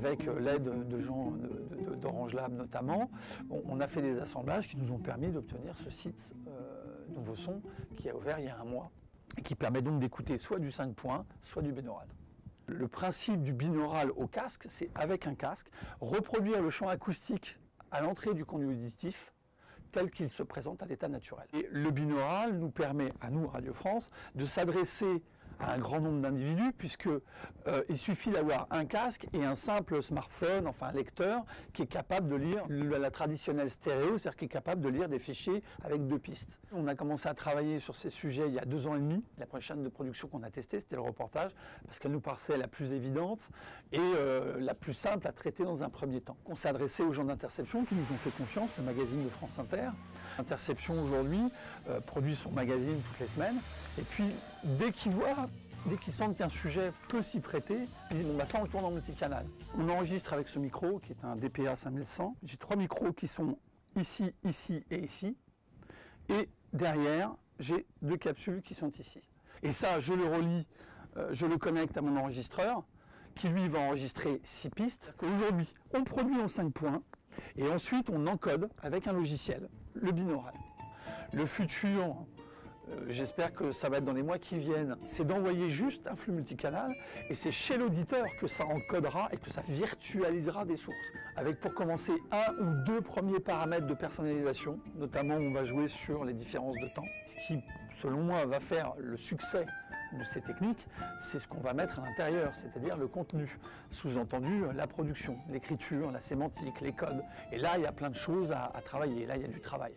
avec l'aide de gens d'Orange Lab notamment, on a fait des assemblages qui nous ont permis d'obtenir ce site Nouveau Son qui a ouvert il y a un mois et qui permet donc d'écouter soit du 5 points, soit du binaural. Le principe du binaural au casque, c'est avec un casque, reproduire le champ acoustique à l'entrée du conduit auditif tel qu'il se présente à l'état naturel. Et le binaural nous permet, à nous, Radio France, de s'adresser à un grand nombre d'individus, puisque il suffit d'avoir un casque et un simple smartphone, enfin un lecteur, qui est capable de lire la traditionnelle stéréo, c'est-à-dire qui est capable de lire des fichiers avec 2 pistes. On a commencé à travailler sur ces sujets il y a 2 ans et demi. La première chaîne de production qu'on a testée, c'était le reportage, parce qu'elle nous paraissait la plus évidente et la plus simple à traiter dans un premier temps. On s'est adressé aux gens d'Interception qui nous ont fait confiance, le magazine de France Inter. Interception aujourd'hui produit son magazine toutes les semaines, et puis dès qu'ils sentent qu'un sujet peut s'y prêter, ils disent bon bah ça on le tourne en multicanal. On enregistre avec ce micro qui est un DPA 5100. J'ai 3 micros qui sont ici, ici et ici. Et derrière, j'ai 2 capsules qui sont ici. Et ça, je le relie, je le connecte à mon enregistreur qui lui va enregistrer 6 pistes. Aujourd'hui, on produit en 5 points et ensuite on encode avec un logiciel, le binaural. Le futur, j'espère que ça va être dans les mois qui viennent, c'est d'envoyer juste un flux multicanal et c'est chez l'auditeur que ça encodera et que ça virtualisera des sources. Avec pour commencer 1 ou 2 premiers paramètres de personnalisation, notamment on va jouer sur les différences de temps. Ce qui, selon moi, va faire le succès de ces techniques, c'est ce qu'on va mettre à l'intérieur, c'est-à-dire le contenu. Sous-entendu, la production, l'écriture, la sémantique, les codes. Et là, il y a plein de choses à travailler, là, il y a du travail.